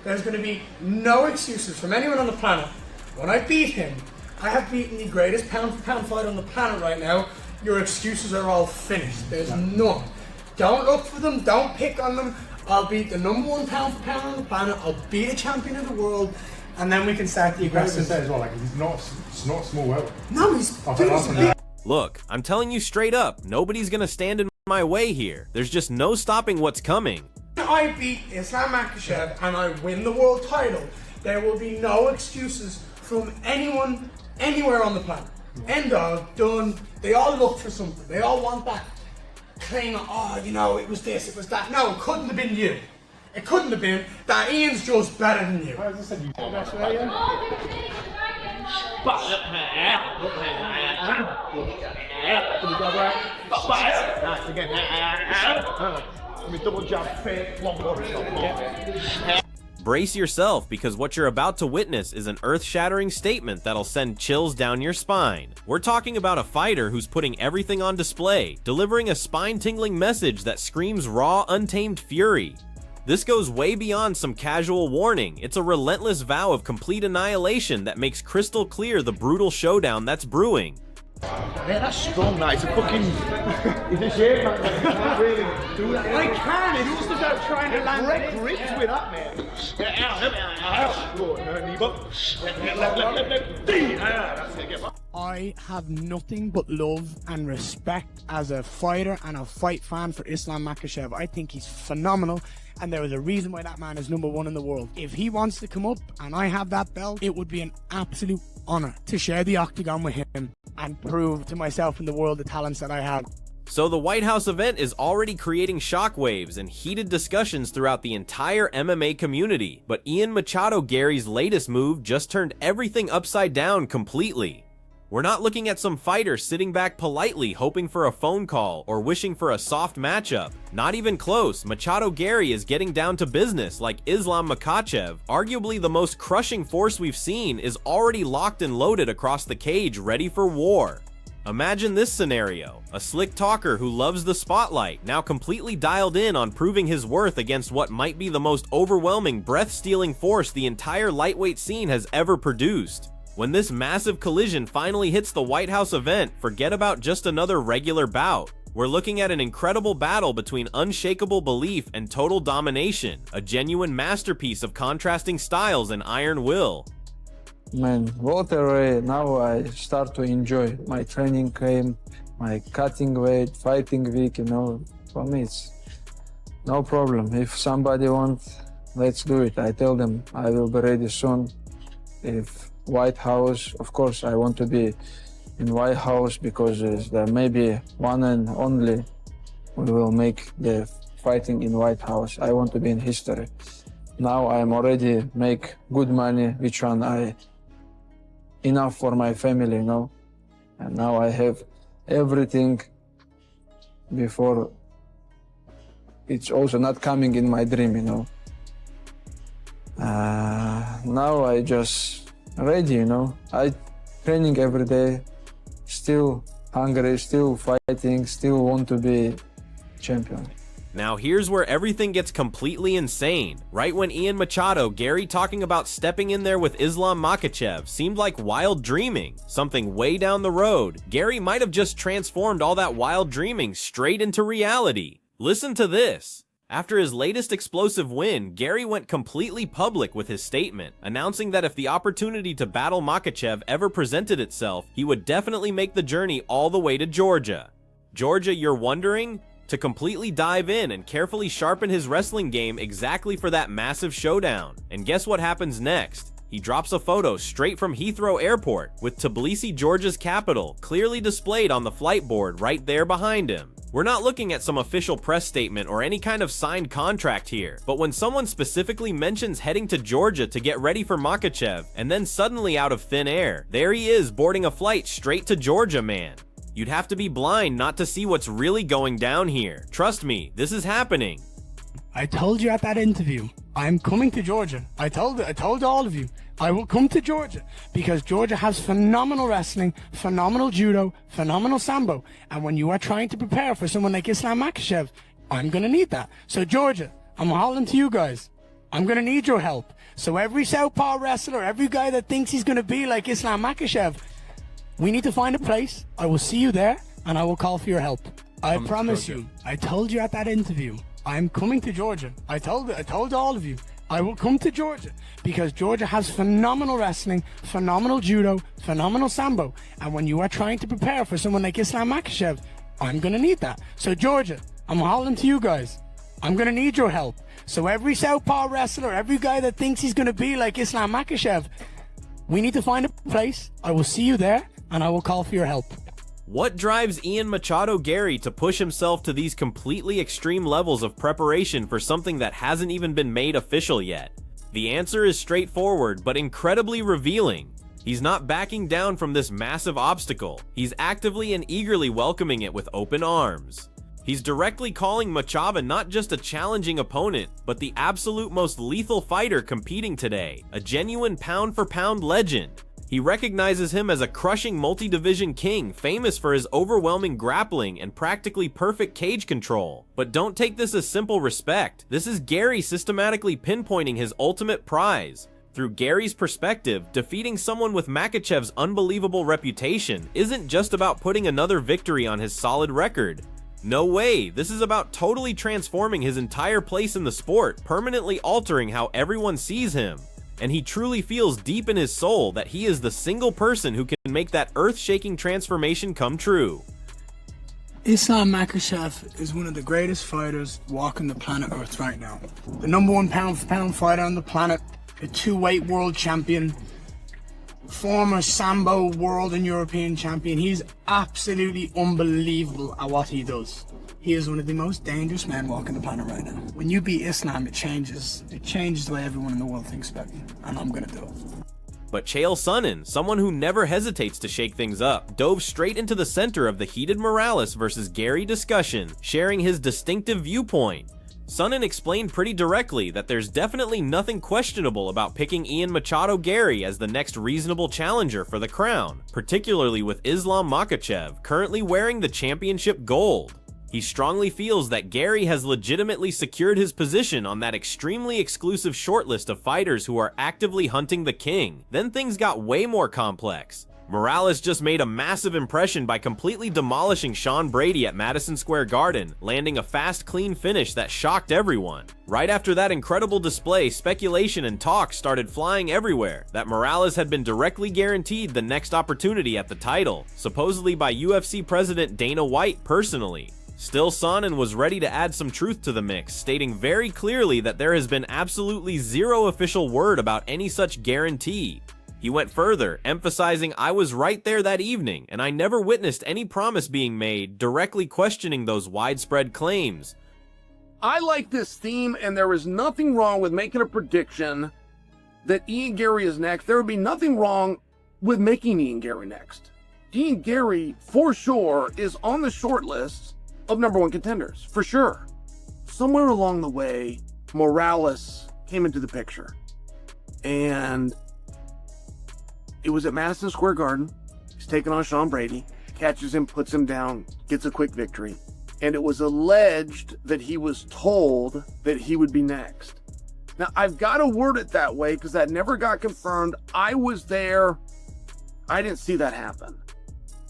There's going to be no excuses from anyone on the planet. When I beat him, I have beaten the greatest pound-for-pound fighter on the planet right now. Your excuses are all finished. There's none. Don't look for them. Don't pick on them. I'll beat the #1 pound-for-pound on the planet. I'll beat a champion of the world, and then we can start the aggressive. Say as well, like it's not small world. No, he's big. Look, I'm telling you straight up, nobody's gonna stand in my way here. There's just no stopping what's coming. I beat Islam Makhachev and I win the world title. There will be no excuses from anyone, anywhere on the planet. End of, done. They all look for something. They all want that claim, oh, you know, it was this, it was that. No, it couldn't have been you. It couldn't have been. That Ian's just better than you. As I said, you Brace yourself, because what you're about to witness is an earth-shattering statement that'll send chills down your spine. We're talking about a fighter who's putting everything on display, delivering a spine-tingling message that screams raw, untamed fury. This goes way beyond some casual warning. It's a relentless vow of complete annihilation that makes crystal clear the brutal showdown that's brewing. Yeah, that's strong, that. It's a fucking... It's a shame, man. You can't really do that. I can, it's just about trying to land Great grips with that, man. I have nothing but love and respect as a fighter and a fight fan for Islam Makhachev. I think he's phenomenal, and there is a reason why that man is #1 in the world. If he wants to come up and I have that belt, it would be an absolute honor to share the octagon with him and prove to myself and the world the talents that I have. So the White House event is already creating shockwaves and heated discussions throughout the entire MMA community, but Machado Garry's latest move just turned everything upside down completely. We're not looking at some fighter sitting back politely hoping for a phone call or wishing for a soft matchup. Not even close. Machado Garry is getting down to business like Islam Makhachev. Arguably the most crushing force we've seen is already locked and loaded across the cage, ready for war. Imagine this scenario. A slick talker who loves the spotlight, now completely dialed in on proving his worth against what might be the most overwhelming, breath-stealing force the entire lightweight scene has ever produced. When this massive collision finally hits the White House event, forget about just another regular bout. We're looking at an incredible battle between unshakable belief and total domination, a genuine masterpiece of contrasting styles and iron will. Man, welterweight, now I start to enjoy my training camp, my cutting weight, fighting week, you know. For me, it's no problem. If somebody wants, let's do it. I tell them I will be ready soon. If White House, of course, I want to be in White House because there may be one and only we will make the fighting in White House. I want to be in history. Now I'm already make good money, which one I enough for my family, you know. And now I have everything before. It's also not coming in my dream, you know. Now I just ready, you know. I training every day, still hungry, still fighting, still want to be champion. Now here's where everything gets completely insane. Right when Machado Garry talking about stepping in there with Islam Makhachev seemed like wild dreaming, something way down the road, Garry might have just transformed all that wild dreaming straight into reality. Listen to this. After his latest explosive win, Garry went completely public with his statement, announcing that if the opportunity to battle Makhachev ever presented itself, he would definitely make the journey all the way to Georgia. Georgia, you're wondering? To completely dive in and carefully sharpen his wrestling game exactly for that massive showdown. And guess what happens next? He drops a photo straight from Heathrow Airport, with Tbilisi, Georgia's capital, clearly displayed on the flight board right there behind him. We're not looking at some official press statement or any kind of signed contract here, but when someone specifically mentions heading to Georgia to get ready for Makhachev, and then suddenly out of thin air, there he is boarding a flight straight to Georgia, man. You'd have to be blind not to see what's really going down here. Trust me, this is happening. I told you at that interview, I'm coming to Georgia. I told all of you, I will come to Georgia because Georgia has phenomenal wrestling, phenomenal judo, phenomenal sambo. And when you are trying to prepare for someone like Islam Makhachev, I'm going to need that. So Georgia, I'm holding to you guys. I'm going to need your help. So every southpaw wrestler, every guy that thinks he's going to be like Islam Makhachev, we need to find a place. I will see you there, and I will call for your help. I promise you. I told you at that interview, I'm coming to Georgia. I told all of you, I will come to Georgia because Georgia has phenomenal wrestling, phenomenal judo, phenomenal sambo. And when you are trying to prepare for someone like Islam Makhachev, I'm going to need that. So Georgia, I'm holding to you guys. I'm going to need your help. So every southpaw wrestler, every guy that thinks he's going to be like Islam Makhachev, we need to find a place. I will see you there, and I will call for your help. What drives Ian Machado Garry to push himself to these completely extreme levels of preparation for something that hasn't even been made official yet? The answer is straightforward, but incredibly revealing. He's not backing down from this massive obstacle. He's actively and eagerly welcoming it with open arms. He's directly calling Makhachev not just a challenging opponent, but the absolute most lethal fighter competing today, a genuine pound-for-pound legend. He recognizes him as a crushing multi-division king, famous for his overwhelming grappling and practically perfect cage control. But don't take this as simple respect. This is Garry systematically pinpointing his ultimate prize. Through Garry's perspective, defeating someone with Makhachev's unbelievable reputation isn't just about putting another victory on his solid record. No way, this is about totally transforming his entire place in the sport, permanently altering how everyone sees him. And he truly feels deep in his soul that he is the single person who can make that earth-shaking transformation come true. Islam Makhachev is one of the greatest fighters walking the planet Earth right now. The #1 pound-for-pound fighter on the planet, a 2-weight world champion, former Sambo world and European champion. He's absolutely unbelievable at what he does. He is one of the most dangerous men walking the planet right now. When you beat Islam, it changes the way everyone in the world thinks about you, and I'm gonna do it. But Chael Sonnen, someone who never hesitates to shake things up, dove straight into the center of the heated Morales versus Garry discussion, sharing his distinctive viewpoint. Sonnen explained pretty directly that there's definitely nothing questionable about picking Ian Machado Garry as the next reasonable challenger for the crown, particularly with Islam Makhachev currently wearing the championship gold. He strongly feels that Garry has legitimately secured his position on that extremely exclusive shortlist of fighters who are actively hunting the king. Then things got way more complex. Morales just made a massive impression by completely demolishing Sean Brady at Madison Square Garden, landing a fast, clean finish that shocked everyone. Right after that incredible display, speculation and talk started flying everywhere that Morales had been directly guaranteed the next opportunity at the title, supposedly by UFC president Dana White personally. Still, Sonnen was ready to add some truth to the mix, stating very clearly that there has been absolutely zero official word about any such guarantee. He went further, emphasizing, "I was right there that evening, and I never witnessed any promise being made," directly questioning those widespread claims. I like this theme, and there is nothing wrong with making a prediction that Ian Garry is next. There would be nothing wrong with making Ian Garry next. Ian Garry, for sure, is on the short list of #1 contenders, for sure. Somewhere along the way, Morales came into the picture. And it was at Madison Square Garden. He's taking on Sean Brady, catches him, puts him down, gets a quick victory. And it was alleged that he was told that he would be next. Now, I've got to word it that way because that never got confirmed. I was there. I didn't see that happen.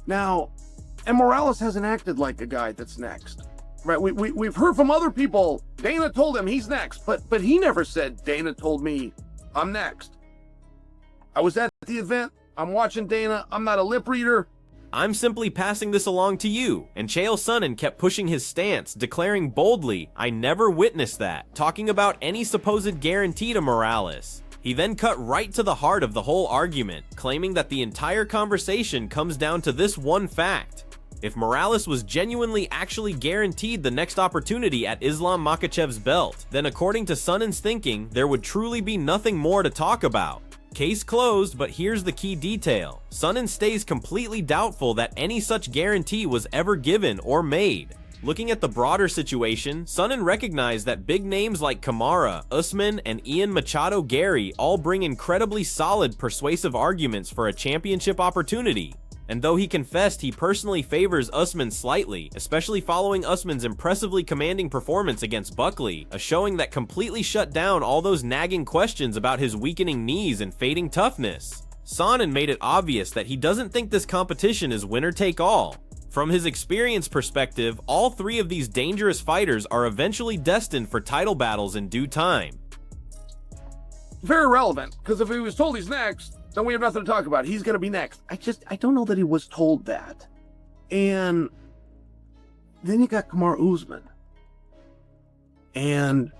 Now, and Morales hasn't acted like a guy that's next, right? We've heard from other people, Dana told him he's next, but he never said, Dana told me I'm next. I was at the event, I'm watching Dana, I'm not a lip reader. "I'm simply passing this along to you," and Chael Sonnen kept pushing his stance, declaring boldly, "I never witnessed that," talking about any supposed guarantee to Morales. He then cut right to the heart of the whole argument, claiming that the entire conversation comes down to this one fact. If Morales was genuinely actually guaranteed the next opportunity at Islam Makhachev's belt, then according to Sonnen's thinking, there would truly be nothing more to talk about. Case closed, but here's the key detail. Sonnen stays completely doubtful that any such guarantee was ever given or made. Looking at the broader situation, Sonnen recognized that big names like Kamaru, Usman, and Ian Machado Garry all bring incredibly solid, persuasive arguments for a championship opportunity. And though he confessed he personally favors Usman slightly, especially following Usman's impressively commanding performance against Buckley, a showing that completely shut down all those nagging questions about his weakening knees and fading toughness. Sonnen made it obvious that he doesn't think this competition is winner take all. From his experience perspective, all three of these dangerous fighters are eventually destined for title battles in due time. Very relevant, because if he was told he's next, then we have nothing to talk about. He's going to be next. I don't know that he was told that. And then you got Kamaru Usman. And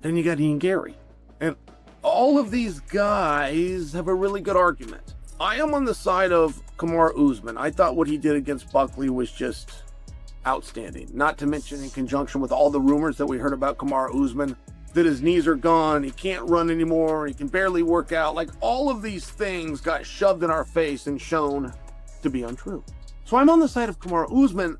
then you got Ian Garry. And all of these guys have a really good argument. I am on the side of Kamaru Usman. I thought what he did against Buckley was just outstanding. Not to mention in conjunction with all the rumors that we heard about Kamaru Usman, that his knees are gone, he can't run anymore, he can barely work out. Like, all of these things got shoved in our face and shown to be untrue. So I'm on the side of Kamaru Usman,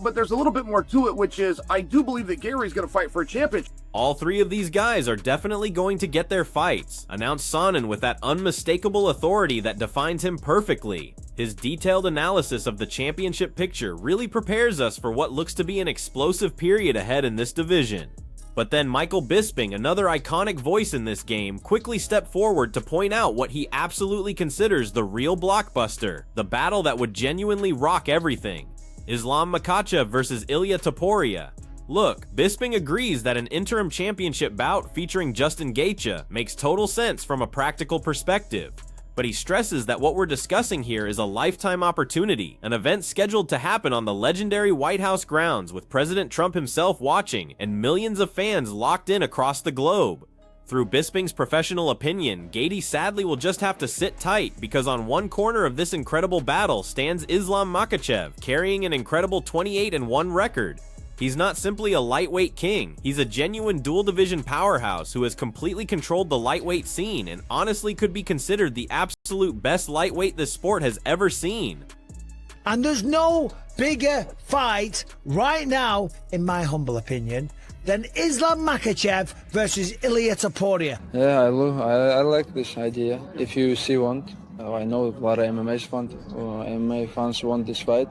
but there's a little bit more to it, which is I do believe that Gary's going to fight for a championship. All three of these guys are definitely going to get their fights, announced Sonnen with that unmistakable authority that defines him perfectly. His detailed analysis of the championship picture really prepares us for what looks to be an explosive period ahead in this division. But then Michael Bisping, another iconic voice in this game, quickly stepped forward to point out what he absolutely considers the real blockbuster, the battle that would genuinely rock everything. Islam Makhachev versus Ilia Topuria. Look, Bisping agrees that an interim championship bout featuring Justin Gaethje makes total sense from a practical perspective, but he stresses that what we're discussing here is a lifetime opportunity, an event scheduled to happen on the legendary White House grounds with President Trump himself watching and millions of fans locked in across the globe. Through Bisping's professional opinion, Gaethje sadly will just have to sit tight because on one corner of this incredible battle stands Islam Makhachev, carrying an incredible 28-1 record. He's not simply a lightweight king, he's a genuine dual division powerhouse who has completely controlled the lightweight scene and honestly could be considered the absolute best lightweight this sport has ever seen. And there's no bigger fight right now, in my humble opinion, than Islam Makhachev versus Ilia Topuria. Yeah, I like this idea. If UFC want, I know a lot of MMA fans want this fight.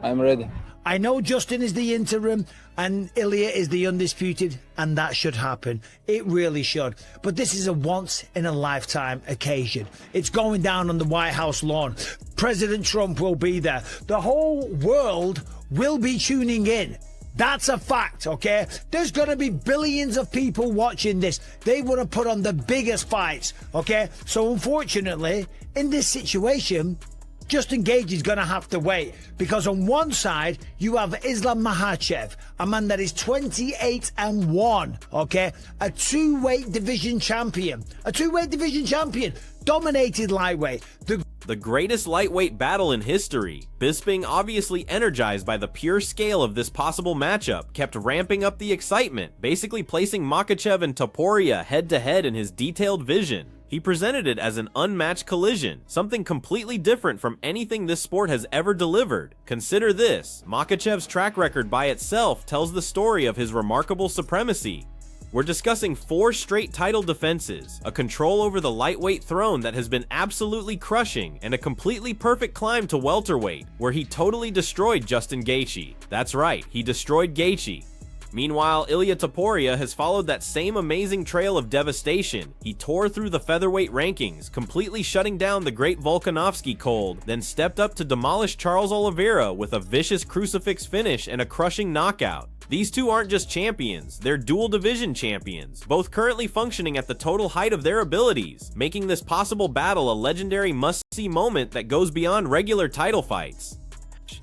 I'm ready. I know Justin is the interim and Ilia is the undisputed, and that should happen. It really should. But this is a once-in-a-lifetime occasion. It's going down on the White House lawn. President Trump will be there. The whole world will be tuning in. That's a fact, okay? There's going to be billions of people watching this. They want to put on the biggest fights, okay? So unfortunately, in this situation, Justin Gaethje is going to have to wait, because on one side you have Islam Makhachev, a man that is 28-1, okay? A two-weight division champion. Dominated lightweight. The greatest lightweight battle in history. Bisping, obviously energized by the pure scale of this possible matchup, kept ramping up the excitement, basically placing Makhachev and Topuria head-to-head in his detailed vision. He presented it as an unmatched collision, something completely different from anything this sport has ever delivered. Consider this, Makhachev's track record by itself tells the story of his remarkable supremacy. We're discussing 4 straight title defenses, a control over the lightweight throne that has been absolutely crushing, and a completely perfect climb to welterweight, where he totally destroyed Justin Gaethje. That's right, he destroyed Gaethje. Meanwhile, Ilia Topuria has followed that same amazing trail of devastation. He tore through the featherweight rankings, completely shutting down the great Volkanovski cold, then stepped up to demolish Charles Oliveira with a vicious crucifix finish and a crushing knockout. These two aren't just champions, they're dual division champions, both currently functioning at the total height of their abilities, making this possible battle a legendary must-see moment that goes beyond regular title fights.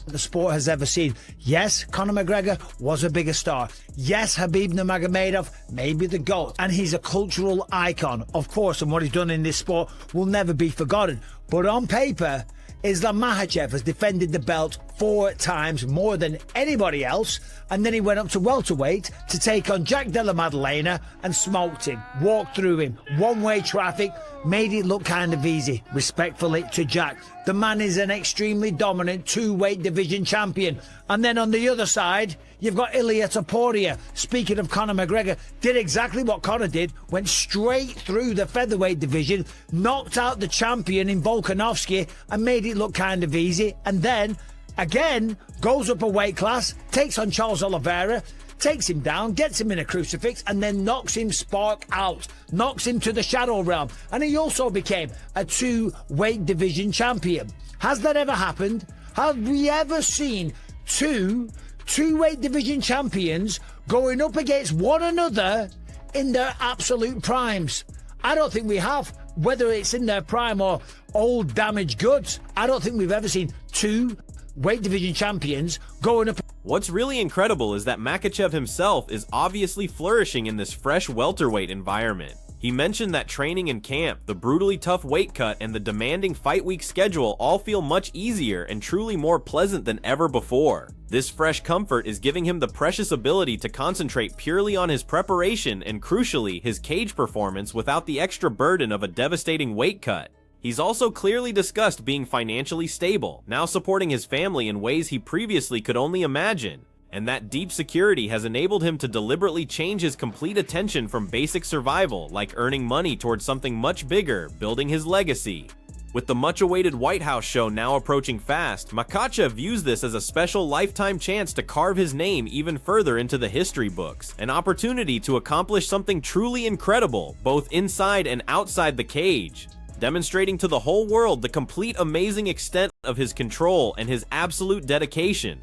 The sport has ever seen. Yes, Conor McGregor was a bigger star. Yes, Khabib Nurmagomedov may be the GOAT, and he's a cultural icon, of course, and what he's done in this sport will never be forgotten. But on paper, Islam Makhachev has defended the belt 4 times more than anybody else, and then he went up to welterweight to take on Jack Della Maddalena and smoked him, walked through him, one-way traffic, made it look kind of easy. Respectfully to Jack, the man is an extremely dominant 2-weight division champion. And then on the other side, you've got Ilia Topuria. Speaking of Conor McGregor, did exactly what Conor did, went straight through the featherweight division, knocked out the champion in Volkanovski and made it look kind of easy. And then, again, goes up a weight class, takes on Charles Oliveira, takes him down, gets him in a crucifix, and then knocks him spark out, knocks him to the shadow realm. And he also became a 2-weight division champion. Has that ever happened? Have we ever seen two-weight division champions going up against one another in their absolute primes? I don't think we have. Whether it's in their prime or old damaged goods, I don't think we've ever seen 2-weight division champions going up. What's really incredible is that Makhachev himself is obviously flourishing in this fresh welterweight environment. He mentioned that training in camp, the brutally tough weight cut, and the demanding fight week schedule all feel much easier and truly more pleasant than ever before. This fresh comfort is giving him the precious ability to concentrate purely on his preparation and, crucially, his cage performance without the extra burden of a devastating weight cut. He's also clearly discussed being financially stable, now supporting his family in ways he previously could only imagine. And that deep security has enabled him to deliberately change his complete attention from basic survival, like earning money, towards something much bigger, building his legacy. With the much-awaited White House show now approaching fast, Makhachev views this as a special lifetime chance to carve his name even further into the history books, an opportunity to accomplish something truly incredible, both inside and outside the cage, demonstrating to the whole world the complete amazing extent of his control and his absolute dedication.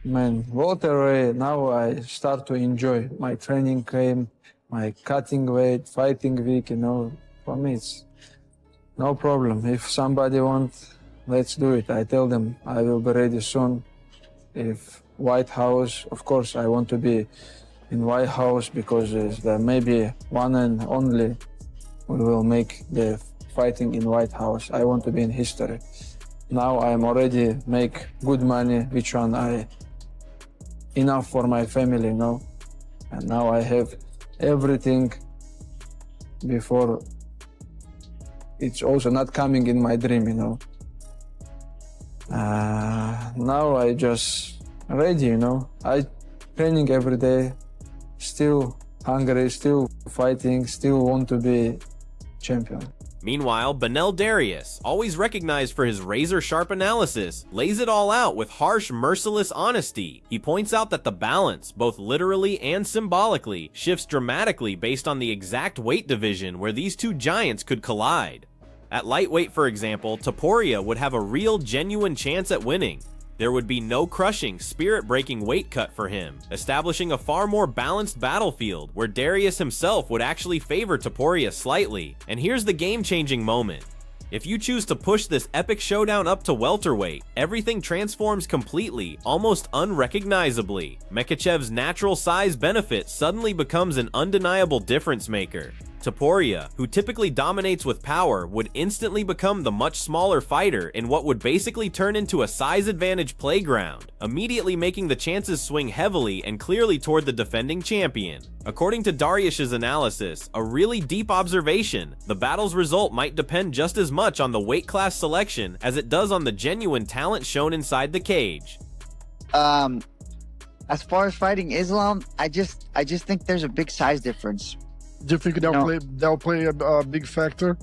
Man, welterweight, now I start to enjoy my training camp, my cutting weight, fighting week, for me it's no problem. If somebody wants, let's do it. I tell them I will be ready soon. If White House, of course I want to be in White House because there may be one and only we will make the fighting in White House. I want to be in history. Now I'm already make good money, which one enough for my family, and now I have everything before. It's also not coming in my dream, now I just ready, I training every day, still hungry, still fighting, still want to be champion. Meanwhile, Darius, always recognized for his razor-sharp analysis, lays it all out with harsh, merciless honesty. He points out that the balance, both literally and symbolically, shifts dramatically based on the exact weight division where these two giants could collide. At lightweight, for example, Topuria would have a real, genuine chance at winning. There would be no crushing, spirit-breaking weight cut for him, establishing a far more balanced battlefield where Darius himself would actually favor Topuria slightly. And here's the game-changing moment. If you choose to push this epic showdown up to welterweight, everything transforms completely, almost unrecognizably. Makhachev's natural size benefit suddenly becomes an undeniable difference maker. Topuria, who typically dominates with power, would instantly become the much smaller fighter in what would basically turn into a size advantage playground, immediately making the chances swing heavily and clearly toward the defending champion. According to Darius's analysis, a really deep observation, the battle's result might depend just as much on the weight class selection as it does on the genuine talent shown inside the cage. As far as fighting Islam, I just think there's a big size difference. Do you think they'll play a big factor?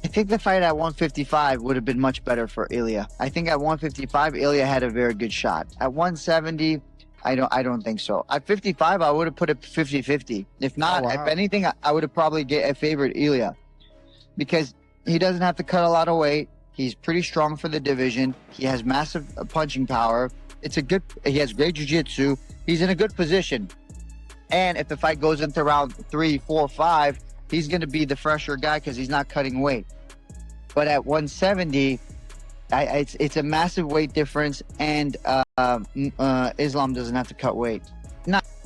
I think the fight at 155 would have been much better for Ilia. I think at 155, Ilia had a very good shot. At 170, I don't think so. At 55, I would have put it 50-50. If not, if anything, I would have probably favored Ilia because he doesn't have to cut a lot of weight. He's pretty strong for the division. He has massive punching power. He has great jiu-jitsu. He's in a good position. And if the fight goes into round 3, 4, 5, he's going to be the fresher guy because he's not cutting weight. But at 170, it's a massive weight difference, and Islam doesn't have to cut weight.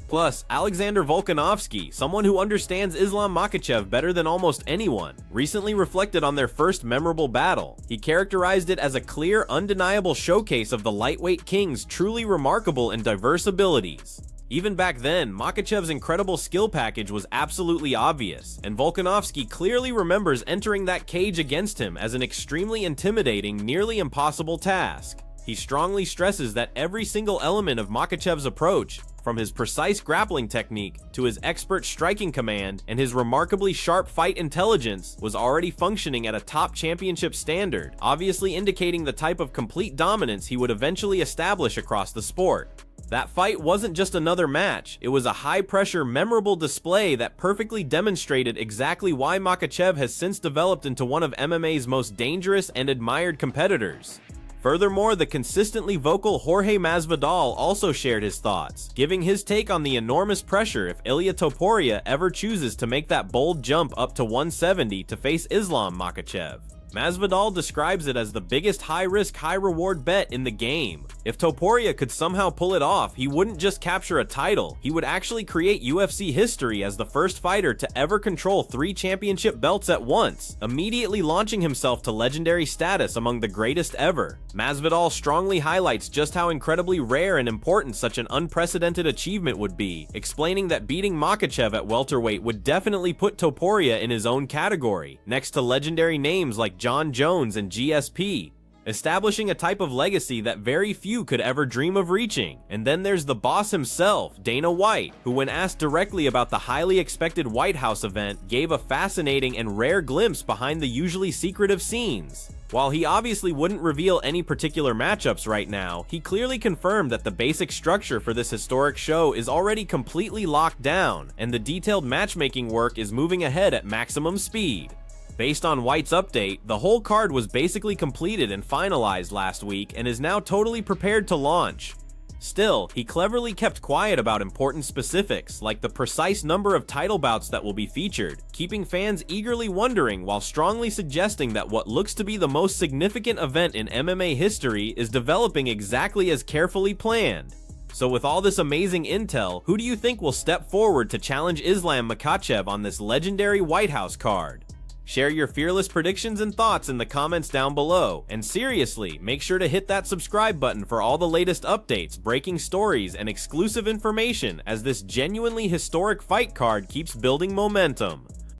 Plus, Alexander Volkanovski, someone who understands Islam Makhachev better than almost anyone, recently reflected on their first memorable battle. He characterized it as a clear, undeniable showcase of the lightweight king's truly remarkable and diverse abilities. Even back then, Makhachev's incredible skill package was absolutely obvious, and Volkanovski clearly remembers entering that cage against him as an extremely intimidating, nearly impossible task. He strongly stresses that every single element of Makhachev's approach, from his precise grappling technique to his expert striking command and his remarkably sharp fight intelligence, was already functioning at a top championship standard, obviously indicating the type of complete dominance he would eventually establish across the sport. That fight wasn't just another match, it was a high-pressure, memorable display that perfectly demonstrated exactly why Makhachev has since developed into one of MMA's most dangerous and admired competitors. Furthermore, the consistently vocal Jorge Masvidal also shared his thoughts, giving his take on the enormous pressure if Ilia Topuria ever chooses to make that bold jump up to 170 to face Islam Makhachev. Masvidal describes it as the biggest high-risk, high-reward bet in the game. If Topuria could somehow pull it off, he wouldn't just capture a title, he would actually create UFC history as the first fighter to ever control 3 championship belts at once, immediately launching himself to legendary status among the greatest ever. Masvidal strongly highlights just how incredibly rare and important such an unprecedented achievement would be, explaining that beating Makhachev at welterweight would definitely put Topuria in his own category, next to legendary names like John Jones and GSP, establishing a type of legacy that very few could ever dream of reaching. And then there's the boss himself, Dana White, who when asked directly about the highly expected White House event, gave a fascinating and rare glimpse behind the usually secretive scenes. While he obviously wouldn't reveal any particular matchups right now, he clearly confirmed that the basic structure for this historic show is already completely locked down, and the detailed matchmaking work is moving ahead at maximum speed. Based on White's update, the whole card was basically completed and finalized last week and is now totally prepared to launch. Still, he cleverly kept quiet about important specifics, like the precise number of title bouts that will be featured, keeping fans eagerly wondering while strongly suggesting that what looks to be the most significant event in MMA history is developing exactly as carefully planned. So with all this amazing intel, who do you think will step forward to challenge Islam Makhachev on this legendary White House card? Share your fearless predictions and thoughts in the comments down below, and seriously, make sure to hit that subscribe button for all the latest updates, breaking stories, and exclusive information as this genuinely historic fight card keeps building momentum.